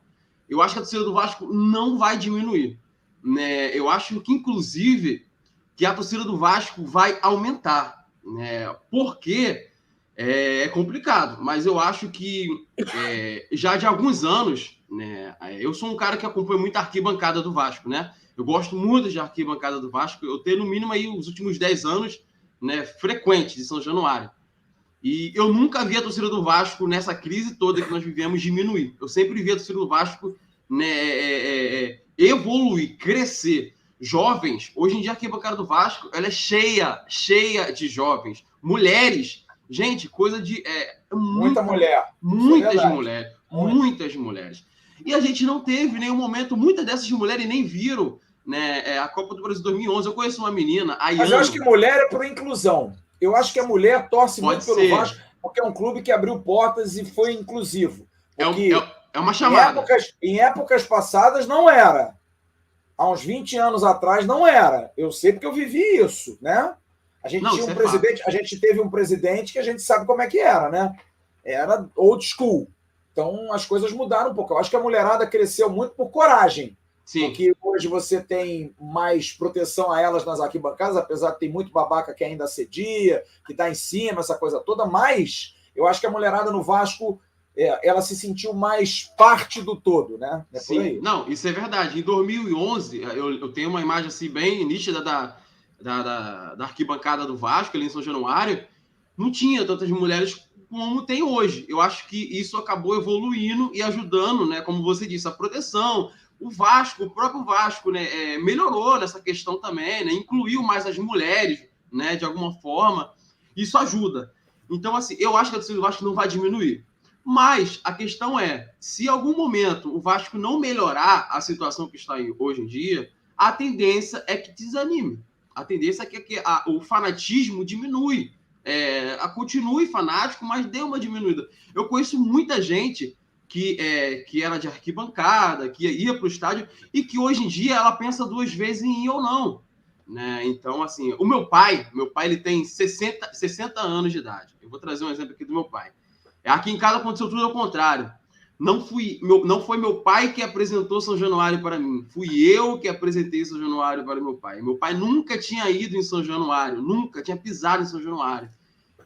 Eu acho que a torcida do Vasco não vai diminuir. Né? Eu acho que, inclusive, que a torcida do Vasco vai aumentar. Né? Porque é complicado, mas eu acho que já de alguns anos, né? Eu sou um cara que acompanha muito a arquibancada do Vasco, né? Eu gosto muito de arquibancada do Vasco. Eu tenho, no mínimo, aí, os últimos 10 anos, né, frequentes de São Januário. E eu nunca vi a torcida do Vasco, nessa crise toda que nós vivemos, diminuir. Eu sempre vi a torcida do Vasco, né, evoluir, crescer. Jovens, hoje em dia a arquibancada do Vasco, ela é cheia de jovens. Mulheres, gente, coisa de... Muita mulher. Muitas mulheres. E a gente não teve nenhum momento, muitas dessas mulheres nem viram, né, a Copa do Brasil 2011. Eu conheço uma menina, a Iana. Mas eu acho que mulher é por inclusão. Eu acho que a mulher torce muito pelo Vasco, porque é um clube que abriu portas e foi inclusivo. É uma chamada. Em épocas passadas não era. Há uns 20 anos atrás não era. Eu sei porque eu vivi isso, né? A gente tinha um presidente, a gente teve um presidente que a gente sabe como é que era, né? Era old school. Então as coisas mudaram um pouco. Eu acho que a mulherada cresceu muito por coragem. Sim. Porque hoje você tem mais proteção a elas nas arquibancadas, apesar de ter muito babaca que ainda assedia, que está em cima, essa coisa toda, mas eu acho que a mulherada no Vasco, ela se sentiu mais parte do todo, né? É Sim, por aí. Não, isso é verdade. Em 2011, eu tenho uma imagem assim bem nítida da arquibancada do Vasco, ali em São Januário, não tinha tantas mulheres como tem hoje. Eu acho que isso acabou evoluindo e ajudando, né? Como você disse, a proteção. O Vasco, o próprio Vasco, né, melhorou nessa questão também, né, incluiu mais as mulheres, né, de alguma forma. Isso ajuda. Então, assim, eu acho que a torcida do Vasco não vai diminuir. Mas a questão é, se em algum momento o Vasco não melhorar a situação que está hoje em dia, a tendência é que desanime. A tendência é que o fanatismo diminui. Continue fanático, mas dê uma diminuída. Eu conheço muita gente que era de arquibancada, que ia para o estádio, e que hoje em dia ela pensa 2 vezes em ir ou não. Né? Então, assim, o meu pai ele tem 60 anos de idade. Eu vou trazer um exemplo aqui do meu pai. Aqui em casa aconteceu tudo ao contrário. Não foi meu pai que apresentou São Januário para mim. Fui eu que apresentei São Januário para meu pai. Meu pai nunca tinha ido em São Januário, nunca tinha pisado em São Januário.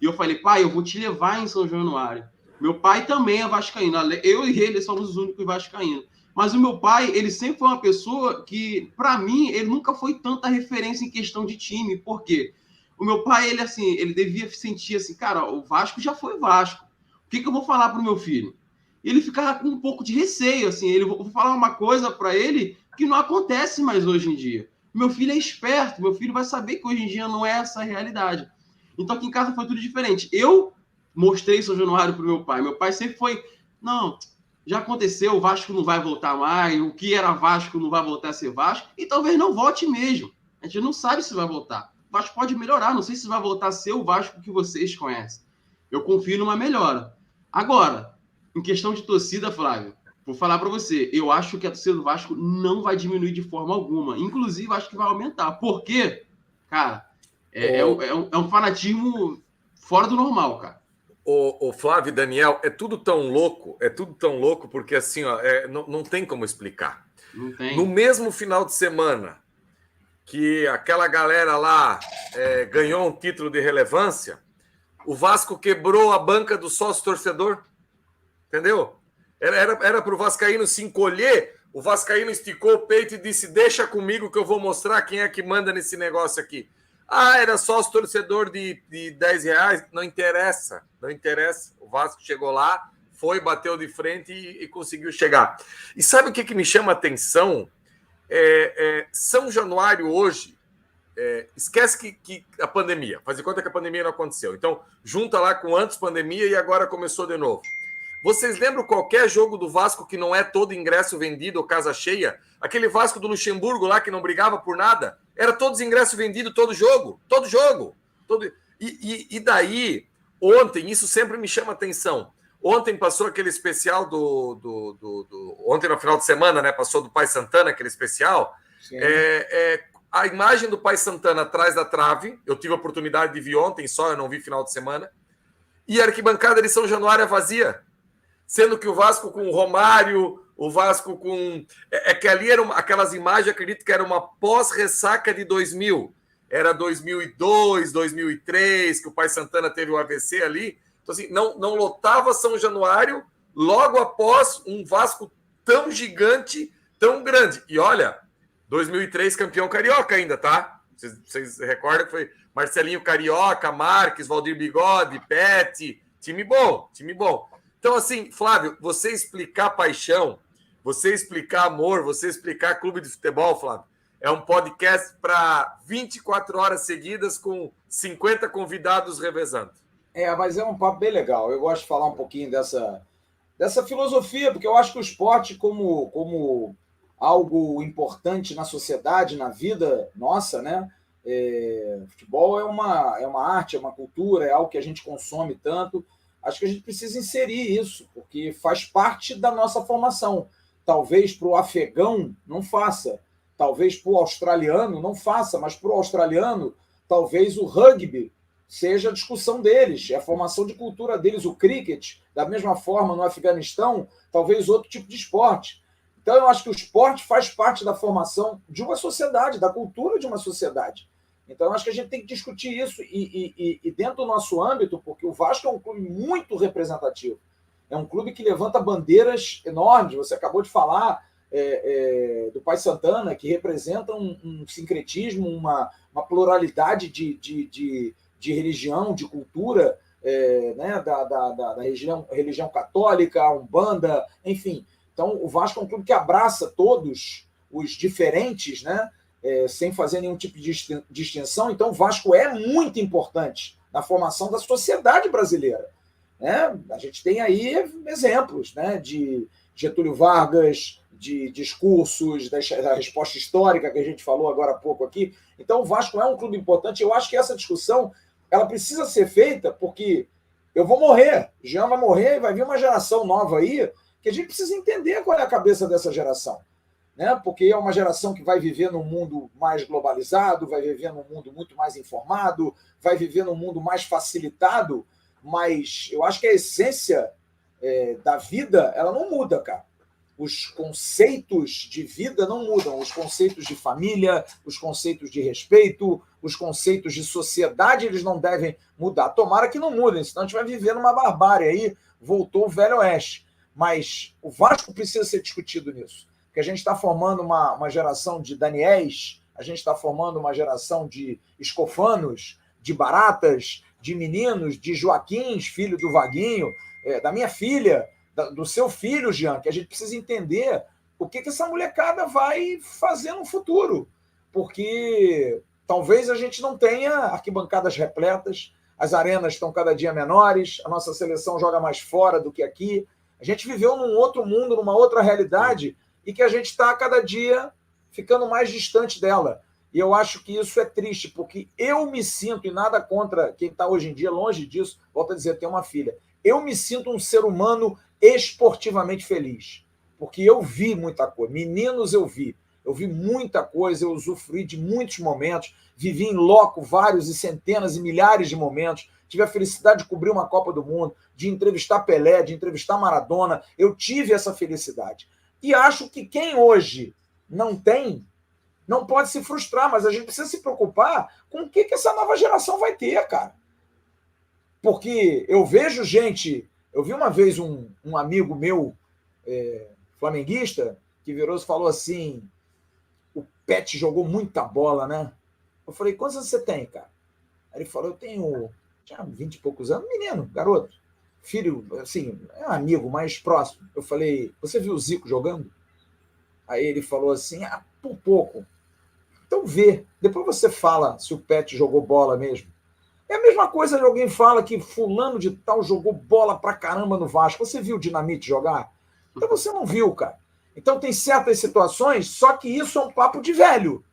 E eu falei, pai, eu vou te levar em São Januário. Meu pai também é vascaíno. Eu e ele somos os únicos vascaínos. Mas o meu pai, ele sempre foi uma pessoa que, para mim, ele nunca foi tanta referência em questão de time. Por quê? O meu pai, ele devia sentir assim, cara, o Vasco já foi Vasco. O que eu vou falar para o meu filho? Ele ficava com um pouco de receio, assim. Vou falar uma coisa para ele que não acontece mais hoje em dia. Meu filho é esperto, meu filho vai saber que hoje em dia não é essa a realidade. Então, aqui em casa foi tudo diferente. Eu mostrei São Januário para o meu pai. Meu pai sempre foi, não, já aconteceu, o Vasco não vai voltar mais, o que era Vasco não vai voltar a ser Vasco, e talvez não volte mesmo. A gente não sabe se vai voltar. O Vasco pode melhorar, não sei se vai voltar a ser o Vasco que vocês conhecem. Eu confio numa melhora. Agora, em questão de torcida, Flávio, vou falar para você, eu acho que a torcida do Vasco não vai diminuir de forma alguma. Inclusive, acho que vai aumentar. Por quê? Cara, é um fanatismo fora do normal, cara. O Flávio e Daniel, é tudo tão louco, porque assim, ó, não tem como explicar. Não tem. No mesmo final de semana que aquela galera lá ganhou um título de relevância, o Vasco quebrou a banca do sócio-torcedor, entendeu? Era para o vascaíno se encolher, o vascaíno esticou o peito e disse, deixa comigo que eu vou mostrar quem é que manda nesse negócio aqui. Ah, era sócio torcedor de R$10. Não interessa, não interessa. O Vasco chegou lá, foi, bateu de frente e conseguiu chegar. E sabe o que me chama a atenção? São Januário hoje, esquece que a pandemia, faz de conta que a pandemia não aconteceu. Então, junta lá com antes pandemia e agora começou de novo. Vocês lembram qualquer jogo do Vasco que não é todo ingresso vendido ou casa cheia? Aquele Vasco do Luxemburgo lá que não brigava por nada? Era todos ingressos vendidos, todo jogo. E daí, ontem, isso sempre me chama atenção. Ontem passou aquele especial ontem no final de semana, né? Passou do Pai Santana, aquele especial. A imagem do Pai Santana atrás da trave, eu tive a oportunidade de ver ontem só, eu não vi final de semana. E a arquibancada de São Januário é vazia. Sendo que o Vasco com o Romário, o Vasco com... que ali eram aquelas imagens, acredito que era uma pós-ressaca de 2000. Era 2002, 2003, que o Pai Santana teve o AVC ali. Então, assim, não lotava São Januário logo após um Vasco tão gigante, tão grande. E olha, 2003 campeão carioca ainda, tá? Vocês recordam que foi Marcelinho Carioca, Marques, Valdir Bigode, Pet, time bom. Então, assim, Flávio, você explicar paixão, você explicar amor, você explicar clube de futebol, Flávio, é um podcast para 24 horas seguidas com 50 convidados revezando. Mas é um papo bem legal. Eu gosto de falar um pouquinho dessa filosofia, porque eu acho que o esporte, como algo importante na sociedade, na vida nossa, né? Futebol é uma arte, é uma cultura, é algo que a gente consome tanto. Acho que a gente precisa inserir isso, porque faz parte da nossa formação. Talvez para o afegão não faça, talvez para o australiano não faça, mas para o australiano, talvez o rugby seja a discussão deles, é a formação de cultura deles, o cricket, da mesma forma no Afeganistão, talvez outro tipo de esporte. Então, eu acho que o esporte faz parte da formação de uma sociedade, da cultura de uma sociedade. Então, eu acho que a gente tem que discutir isso e dentro do nosso âmbito, porque o Vasco é um clube muito representativo. É um clube que levanta bandeiras enormes. Você acabou de falar do Pai Santana, que representa um sincretismo, uma pluralidade de religião, de cultura, né, da religião católica, a Umbanda, enfim. Então, o Vasco é um clube que abraça todos os diferentes, né? Sem fazer nenhum tipo de distinção. Então, o Vasco é muito importante na formação da sociedade brasileira. Né? A gente tem aí exemplos, né, de Getúlio Vargas, de discursos, da resposta histórica que a gente falou agora há pouco aqui. Então, o Vasco é um clube importante. Eu acho que essa discussão ela precisa ser feita porque eu vou morrer, Jean vai morrer e vai vir uma geração nova aí que a gente precisa entender qual é a cabeça dessa geração. Né? Porque é uma geração que vai viver num mundo mais globalizado, vai viver num mundo muito mais informado, vai viver num mundo mais facilitado, mas eu acho que a essência da vida ela não muda, cara. Os conceitos de vida não mudam, os conceitos de família, os conceitos de respeito, os conceitos de sociedade, eles não devem mudar. Tomara que não mudem, senão a gente vai viver numa barbárie aí, voltou o Velho Oeste. Mas o Vasco precisa ser discutido nisso. Porque a gente está formando uma geração de Daniéis, a gente está formando uma geração de Escofanos, de Baratas, de meninos, de Joaquins, filho do Vaguinho, da minha filha, do seu filho, Jean, que a gente precisa entender o que essa molecada vai fazer no futuro. Porque talvez a gente não tenha arquibancadas repletas, as arenas estão cada dia menores, a nossa seleção joga mais fora do que aqui. A gente viveu num outro mundo, numa outra realidade, e que a gente está cada dia ficando mais distante dela. E eu acho que isso é triste, porque eu me sinto, e nada contra quem está hoje em dia, longe disso, volto a dizer, tenho uma filha, eu me sinto um ser humano esportivamente feliz, porque eu vi muita coisa. Meninos, eu vi muita coisa, eu usufruí de muitos momentos, vivi em loco vários e centenas e milhares de momentos, tive a felicidade de cobrir uma Copa do Mundo, de entrevistar Pelé, de entrevistar Maradona, eu tive essa felicidade. E acho que quem hoje não tem, não pode se frustrar, mas a gente precisa se preocupar com o que essa nova geração vai ter, cara. Porque eu vejo gente... Eu vi uma vez um amigo meu, flamenguista, que virou e falou assim, o Pet jogou muita bola, né? Eu falei, quantos anos você tem, cara? Aí ele falou, tinha 20 e poucos anos, menino, garoto, filho, assim, é um amigo mais próximo. Eu falei, você viu o Zico jogando? Aí ele falou assim, por pouco. Então vê, depois você fala se o Pet jogou bola mesmo. É a mesma coisa de alguém fala que fulano de tal jogou bola pra caramba no Vasco. Você viu o Dinamite jogar? Então você não viu, cara. Então tem certas situações, só que isso é um papo de velho.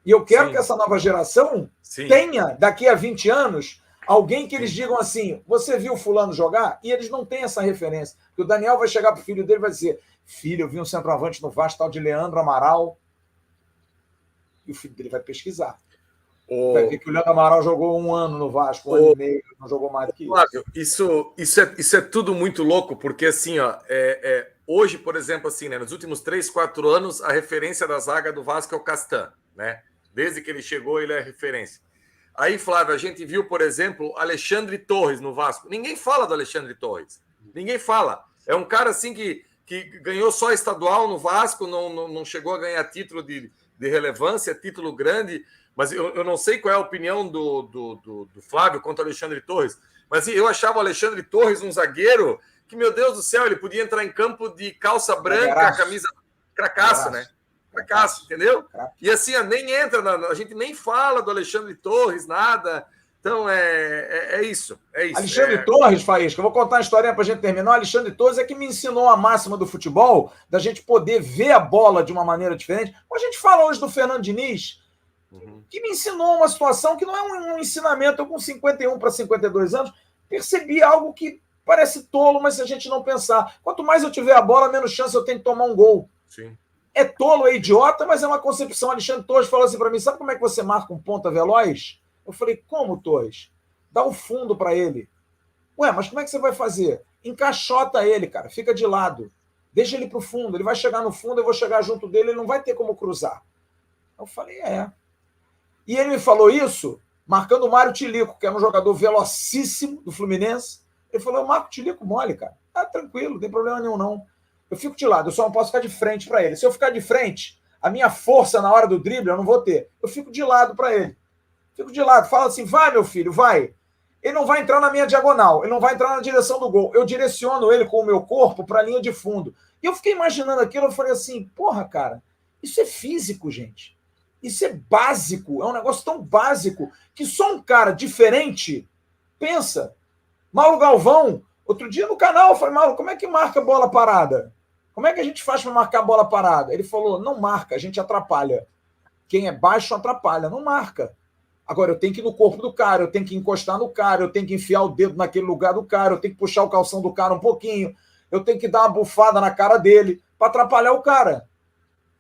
E eu quero que essa nova geração tenha, daqui a 20 anos, alguém que eles digam assim, você viu fulano jogar? E eles não têm essa referência. Porque o Daniel vai chegar pro filho dele e vai dizer, filho, eu vi um centroavante no Vasco, tal de Leandro Amaral. E o filho dele vai pesquisar. Vai ver que o Leandro Amaral jogou 1 ano no Vasco, 1 ano e meio, não jogou mais do que isso. Isso é tudo muito louco, porque assim, hoje, por exemplo, assim, né, nos últimos 3, 4 anos, a referência da zaga do Vasco é o Castan, né? Desde que ele chegou, ele é referência. Aí, Flávio, a gente viu, por exemplo, Alexandre Torres no Vasco. Ninguém fala do Alexandre Torres. Ninguém fala. É um cara assim que ganhou só estadual no Vasco, não chegou a ganhar título de relevância, título grande. Mas eu não sei qual é a opinião do Flávio quanto ao Alexandre Torres. Mas eu achava o Alexandre Torres um zagueiro que, meu Deus do céu, ele podia entrar em campo de calça branca, camisa cracaça, né? Cracaço, entendeu? E assim, nem entra, a gente nem fala do Alexandre Torres, nada. Então, é isso. Alexandre Torres, Faísca, eu vou contar uma historinha para a gente terminar. O Alexandre Torres é que me ensinou a máxima do futebol, da gente poder ver a bola de uma maneira diferente. Como a gente fala hoje do Fernando Diniz, que me ensinou uma situação que não é um ensinamento. Eu, com 51 para 52 anos, percebi algo que parece tolo, mas se a gente não pensar, quanto mais eu tiver a bola, menos chance eu tenho de tomar um gol. Sim. É tolo, é idiota, mas é uma concepção. Alexandre Torres falou assim para mim, sabe como é que você marca um ponta veloz? Eu falei, como, Torres? Dá o fundo para ele. Ué, mas como é que você vai fazer? Encaixota ele, cara, fica de lado. Deixa ele pro fundo, ele vai chegar no fundo, eu vou chegar junto dele, ele não vai ter como cruzar. Eu falei, E ele me falou isso marcando o Mário Tilico, que era um jogador velocíssimo do Fluminense. Ele falou, eu marco o Tilico mole, cara. Tranquilo, não tem problema nenhum, não. Eu fico de lado, eu só não posso ficar de frente para ele. Se eu ficar de frente, a minha força na hora do drible eu não vou ter. Eu fico de lado para ele. Fico de lado, fala assim, vai, meu filho, vai. Ele não vai entrar na minha diagonal, ele não vai entrar na direção do gol. Eu direciono ele com o meu corpo para a linha de fundo. E eu fiquei imaginando aquilo, eu falei assim, porra, cara, isso é físico, gente. Isso é básico, é um negócio tão básico que só um cara diferente pensa. Mauro Galvão, outro dia no canal, eu falei, Mauro, como é que marca a bola parada? Como é que a gente faz para marcar a bola parada? Ele falou, não marca, a gente atrapalha. Quem é baixo atrapalha, não marca. Agora, eu tenho que ir no corpo do cara, eu tenho que encostar no cara, eu tenho que enfiar o dedo naquele lugar do cara, eu tenho que puxar o calção do cara um pouquinho, eu tenho que dar uma bufada na cara dele para atrapalhar o cara.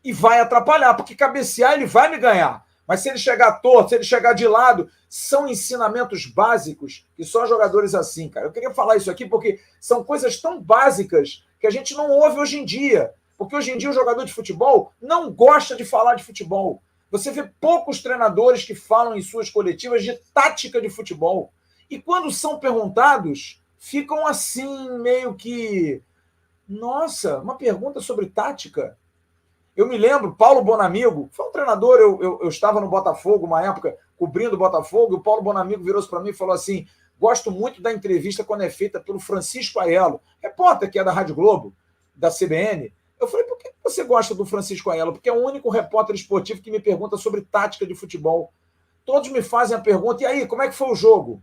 E vai atrapalhar, porque cabecear ele vai me ganhar. Mas se ele chegar torto, se ele chegar de lado, são ensinamentos básicos que só jogadores assim, cara. Eu queria falar isso aqui porque são coisas tão básicas que a gente não ouve hoje em dia. Porque hoje em dia o jogador de futebol não gosta de falar de futebol. Você vê poucos treinadores que falam em suas coletivas de tática de futebol. E quando são perguntados, ficam assim, meio que... Nossa, uma pergunta sobre tática? Eu me lembro, Paulo Bonamigo, foi um treinador, eu estava no Botafogo, uma época, cobrindo o Botafogo, e o Paulo Bonamigo virou-se para mim e falou assim, gosto muito da entrevista quando é feita pelo Francisco Aiello, repórter que é da Rádio Globo, da CBN. Eu falei, por que você gosta do Francisco Aiello? Porque é o único repórter esportivo que me pergunta sobre tática de futebol. Todos me fazem a pergunta, e aí, como é que foi o jogo?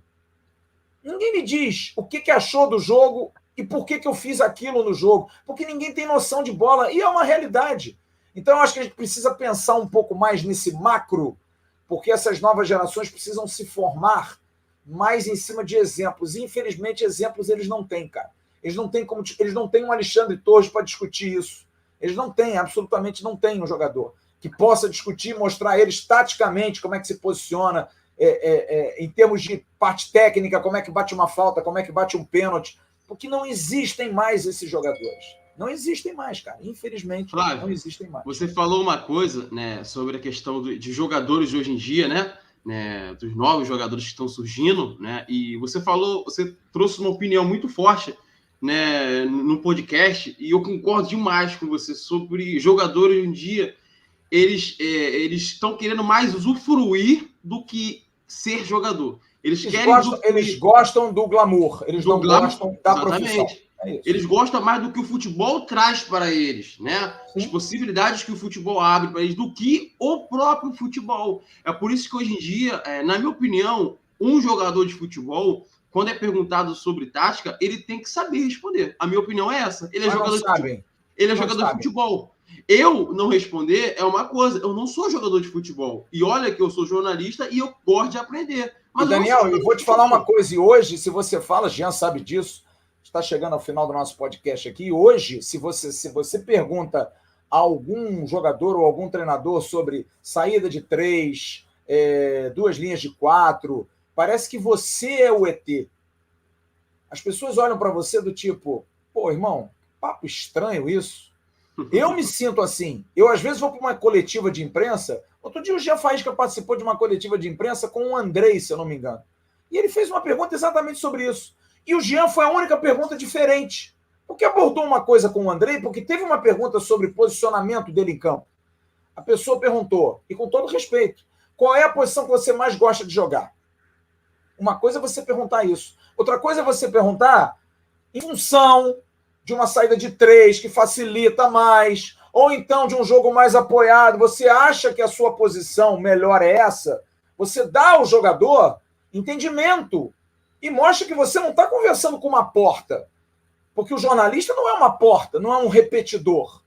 Ninguém me diz o que achou do jogo e por que eu fiz aquilo no jogo, porque ninguém tem noção de bola, e é uma realidade. Então, eu acho que a gente precisa pensar um pouco mais nesse macro, porque essas novas gerações precisam se formar mais em cima de exemplos. E, infelizmente, exemplos eles não têm, cara. Eles não têm um Alexandre Torres para discutir isso. Eles não têm, absolutamente não têm um jogador que possa discutir e mostrar a eles taticamente como é que se posiciona, em termos de parte técnica, como é que bate uma falta, como é que bate um pênalti, porque não existem mais esses jogadores. Não existem mais, cara. Infelizmente, Flávio, não existem mais. Você falou uma coisa, né, sobre a questão de jogadores de hoje em dia, né, dos novos jogadores que estão surgindo, né, e você trouxe uma opinião muito forte, né, no podcast, e eu concordo demais com você sobre jogadores hoje em dia. Eles estão querendo mais usufruir do que ser jogador. Eles gostam do glamour, eles não gostam da profissão. Eles gostam mais do que o futebol traz para eles, né? Sim. As possibilidades que o futebol abre para eles do que o próprio futebol. É por isso que hoje em dia, na minha opinião, um jogador de futebol, quando é perguntado sobre tática, ele tem que saber responder. A minha opinião é essa. Ele é jogador de futebol. Eu não responder é uma coisa. Eu não sou jogador de futebol. E olha que eu sou jornalista e eu gosto de aprender. Mas Daniel, eu vou te falar uma coisa. E hoje, se você fala, Jean sabe disso, está chegando ao final do nosso podcast aqui. Hoje, se você pergunta a algum jogador ou algum treinador sobre saída de 3, 2 linhas de 4, parece que você é o ET. As pessoas olham para você do tipo, pô, irmão, papo estranho isso. Eu me sinto assim. Eu, às vezes, vou para uma coletiva de imprensa. Outro dia o Jean Faísca participou de uma coletiva de imprensa com o Andrei, se eu não me engano. E ele fez uma pergunta exatamente sobre isso. E o Jean foi a única pergunta diferente. Porque abordou uma coisa com o Andrei, porque teve uma pergunta sobre posicionamento dele em campo. A pessoa perguntou, e com todo respeito, qual é a posição que você mais gosta de jogar? Uma coisa é você perguntar isso. Outra coisa é você perguntar em função de uma saída de 3 que facilita mais, ou então de um jogo mais apoiado. Você acha que a sua posição melhor é essa? Você dá ao jogador entendimento e mostra que você não está conversando com uma porta. Porque o jornalista não é uma porta, não é um repetidor.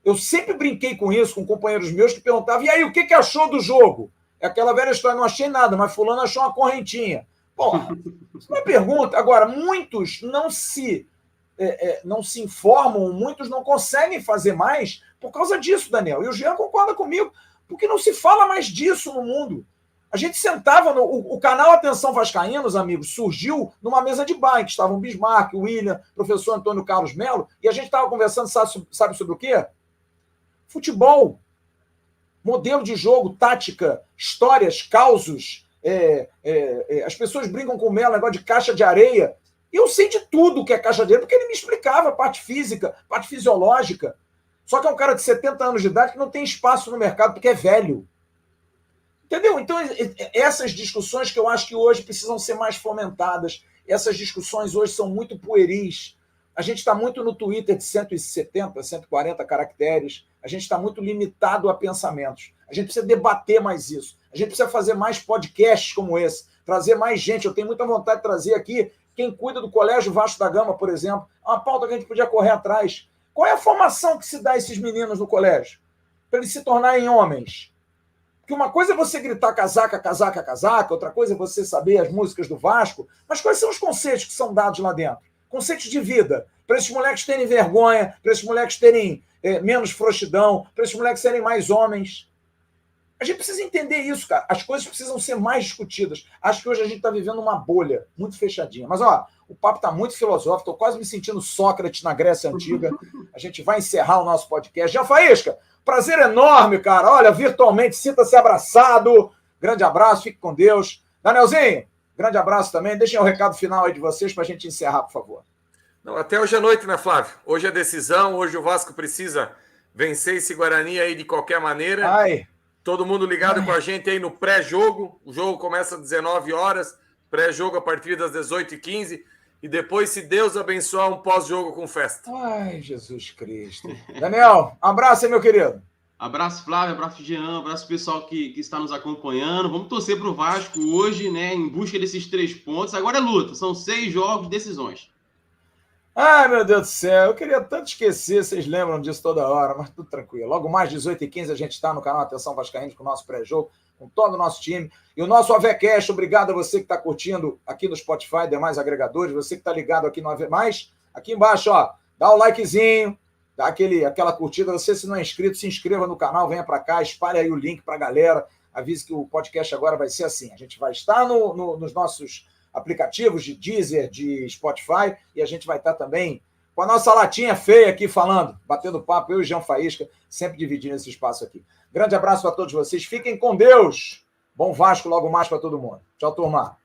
Eu sempre brinquei com isso, com companheiros meus que perguntavam, e aí, o que achou do jogo? É aquela velha história, não achei nada, mas fulano achou uma correntinha. Porra, isso é uma pergunta. Agora, muitos não se informam, muitos não conseguem fazer mais por causa disso, Daniel. E o Jean concorda comigo, porque não se fala mais disso no mundo. A gente sentava o canal Atenção Vascaínos, amigos, surgiu numa mesa de bar, que estavam o Bismarck, o William, o professor Antônio Carlos Melo, e a gente estava conversando, sabe sobre o quê? Futebol, modelo de jogo, tática, histórias, causos. As pessoas brincam com o Melo, negócio de caixa de areia. E eu sei de tudo que é caixa de areia, porque ele me explicava a parte física, parte fisiológica. Só que é um cara de 70 anos de idade que não tem espaço no mercado, porque é velho. Entendeu? Então, essas discussões que eu acho que hoje precisam ser mais fomentadas, essas discussões hoje são muito pueris. A gente está muito no Twitter de 170, 140 caracteres, a gente está muito limitado a pensamentos. A gente precisa debater mais isso. A gente precisa fazer mais podcasts como esse, trazer mais gente. Eu tenho muita vontade de trazer aqui quem cuida do Colégio Vasco da Gama, por exemplo. É uma pauta que a gente podia correr atrás. Qual é a formação que se dá a esses meninos no colégio? Para eles se tornarem homens. Porque uma coisa é você gritar casaca, casaca, casaca, outra coisa é você saber as músicas do Vasco, mas quais são os conceitos que são dados lá dentro? Conceitos de vida, para esses moleques terem vergonha, para esses moleques terem menos frouxidão, para esses moleques serem mais homens. A gente precisa entender isso, cara. As coisas precisam ser mais discutidas. Acho que hoje a gente está vivendo uma bolha muito fechadinha. Mas, o papo está muito filosófico, estou quase me sentindo Sócrates na Grécia Antiga. A gente vai encerrar o nosso podcast. Jean Faísca, prazer enorme, cara. Olha, virtualmente, sinta-se abraçado. Grande abraço, fique com Deus. Danielzinho, grande abraço também. Deixem o recado final aí de vocês para a gente encerrar, por favor. Não, até hoje à noite, né, Flávio? Hoje é decisão, hoje o Vasco precisa vencer esse Guarani aí de qualquer maneira. Ai. Todo mundo ligado com a gente aí no pré-jogo. O jogo começa às 19 horas, pré-jogo a partir das 18h15. E depois, se Deus abençoar, um pós-jogo com festa. Ai, Jesus Cristo. Daniel, abraço aí, meu querido. Abraço, Flávio, abraço, Jean, abraço pessoal que está nos acompanhando. Vamos torcer para o Vasco hoje, né, em busca desses 3 pontos. Agora é luta, são 6 jogos, decisões. Ai, meu Deus do céu, eu queria tanto esquecer, vocês lembram disso toda hora, mas tudo tranquilo. Logo mais 18h15 a gente está no canal Atenção Vascaínos com o nosso pré-jogo, com todo o nosso time. E o nosso AVCast, obrigado a você que está curtindo aqui no Spotify, demais agregadores, você que está ligado aqui no AV+, aqui embaixo, dá o likezinho, dá aquela curtida. Você, se não é inscrito, se inscreva no canal, venha para cá, espalhe aí o link para a galera, avise que o podcast agora vai ser assim. A gente vai estar nos nossos aplicativos de Deezer, de Spotify, e a gente vai estar também com a nossa latinha feia aqui falando, batendo papo, eu e Jean Faísca, sempre dividindo esse espaço aqui. Grande abraço para todos vocês, fiquem com Deus. Bom Vasco logo mais para todo mundo. Tchau, turma.